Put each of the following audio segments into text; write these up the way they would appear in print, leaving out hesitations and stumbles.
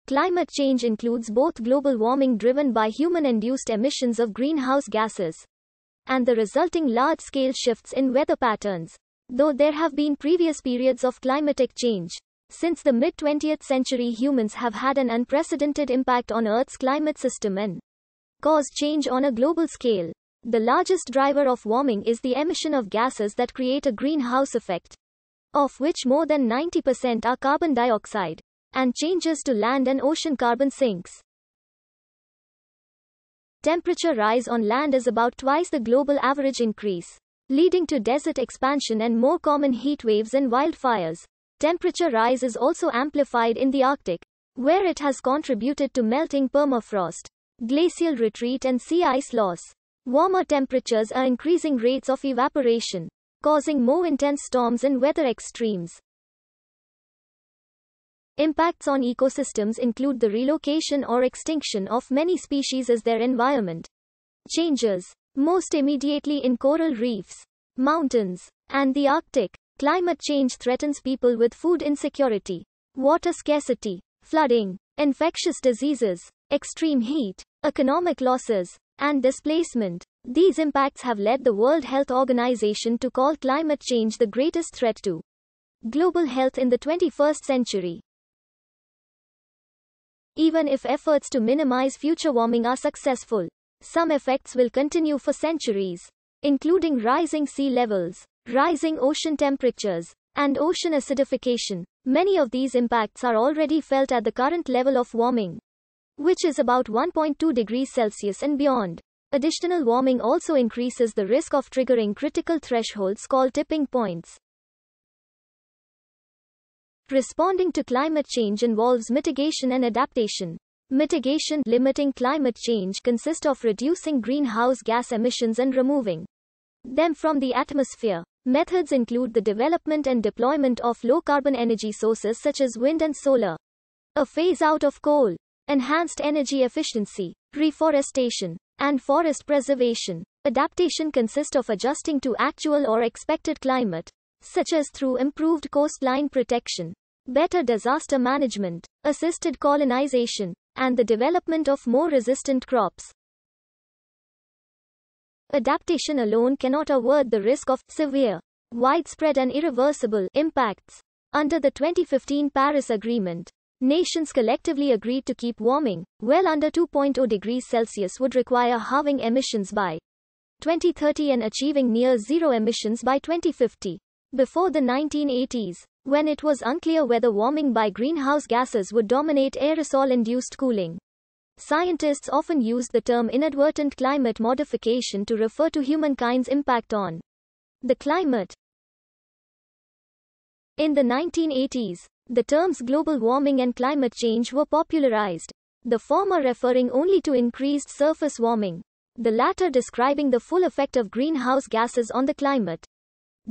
Climate change includes both global warming driven by human-induced emissions of greenhouse gases and the resulting large-scale shifts in weather patterns. Though there have been previous periods of climatic change, since the mid-20th century humans have had an unprecedented impact on Earth's climate system and caused change on a global scale. The largest driver of warming is the emission of gases that create a greenhouse effect, of which more than 90% are carbon dioxide, and changes to land and ocean carbon sinks. Temperature rise on land is about twice the global average increase, leading to desert expansion and more common heat waves and wildfires. Temperature rise is also amplified in the Arctic, where it has contributed to melting permafrost, glacial retreat and sea ice loss. Warmer temperatures are increasing rates of evaporation, causing more intense storms and weather extremes. Impacts on ecosystems include the relocation or extinction of many species as their environment changes, most immediately in coral reefs, mountains, and the Arctic. Climate change threatens people with food insecurity, water scarcity, flooding, infectious diseases, extreme heat, economic losses, and displacement. These impacts have led the World Health Organization to call climate change the greatest threat to global health in the 21st century. Even if efforts to minimize future warming are successful, some effects will continue for centuries, including rising sea levels, rising ocean temperatures, and ocean acidification. Many of these impacts are already felt at the current level of warming, which is about 1.2 degrees Celsius and beyond. Additional warming also increases the risk of triggering critical thresholds called tipping points. Responding to climate change involves mitigation and adaptation. Mitigation, limiting climate change, consists of reducing greenhouse gas emissions and removing them from the atmosphere. Methods include the development and deployment of low-carbon energy sources such as wind and solar, a phase-out of coal, enhanced energy efficiency, reforestation, and forest preservation. Adaptation consists of adjusting to actual or expected climate, such as through improved coastline protection, better disaster management, assisted colonization, and the development of more resistant crops. Adaptation alone cannot avert the risk of severe, widespread and irreversible impacts. Under the 2015 Paris Agreement, nations collectively agreed to keep warming well under 2.0 degrees Celsius would require halving emissions by 2030 and achieving near zero emissions by 2050. Before the 1980s, when it was unclear whether warming by greenhouse gases would dominate aerosol-induced cooling, scientists often used the term inadvertent climate modification to refer to humankind's impact on the climate. In the 1980s, the terms global warming and climate change were popularized, the former referring only to increased surface warming, the latter describing the full effect of greenhouse gases on the climate.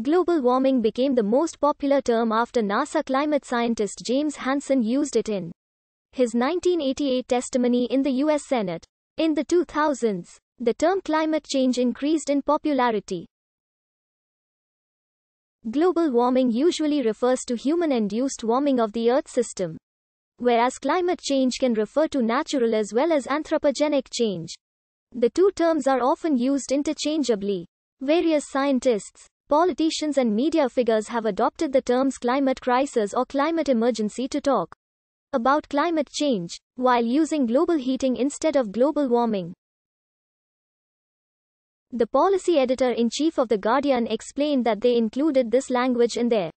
Global warming became the most popular term after NASA climate scientist James Hansen used it in his 1988 testimony in the U.S. Senate. In the 2000s, the term climate change increased in popularity. Global warming usually refers to human-induced warming of the Earth system, whereas climate change can refer to natural as well as anthropogenic change. The two terms are often used interchangeably. Various scientists, politicians and media figures have adopted the terms climate crisis or climate emergency to talk about climate change, while using global heating instead of global warming. The policy editor-in-chief of The Guardian explained that they included this language in their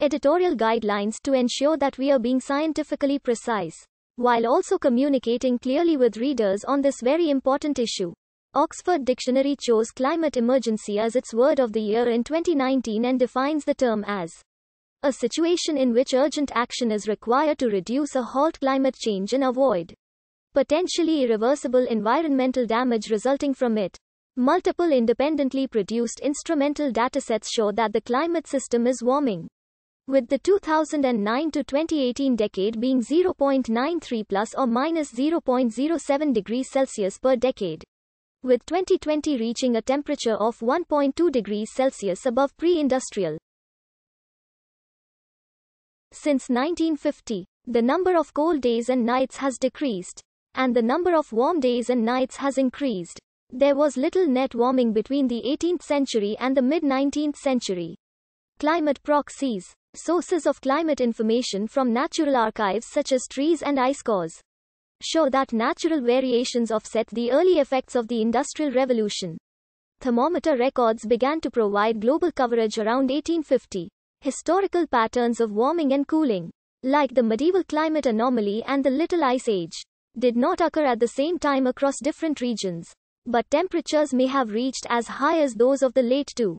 editorial guidelines to ensure that we are being scientifically precise, while also communicating clearly with readers on this very important issue. Oxford Dictionary chose climate emergency as its word of the year in 2019 and defines the term as a situation in which urgent action is required to reduce or halt climate change and avoid potentially irreversible environmental damage resulting from it. Multiple independently produced instrumental datasets show that the climate system is warming, with the 2009 to 2018 decade being 0.93 plus or minus 0.07 degrees Celsius per decade, with 2020 reaching a temperature of 1.2 degrees Celsius above pre-industrial. Since 1950, The number of cold days and nights has decreased, and the number of warm days and nights has increased. There was little net warming between the 18th century and the mid-19th century. Climate proxies. Sources of climate information from natural archives such as trees and ice cores show that natural variations offset the early effects of the Industrial Revolution. Thermometer records began to provide global coverage around 1850. Historical patterns of warming and cooling, like the medieval climate anomaly and the Little Ice Age, did not occur at the same time across different regions, but temperatures may have reached as high as those of the late 2.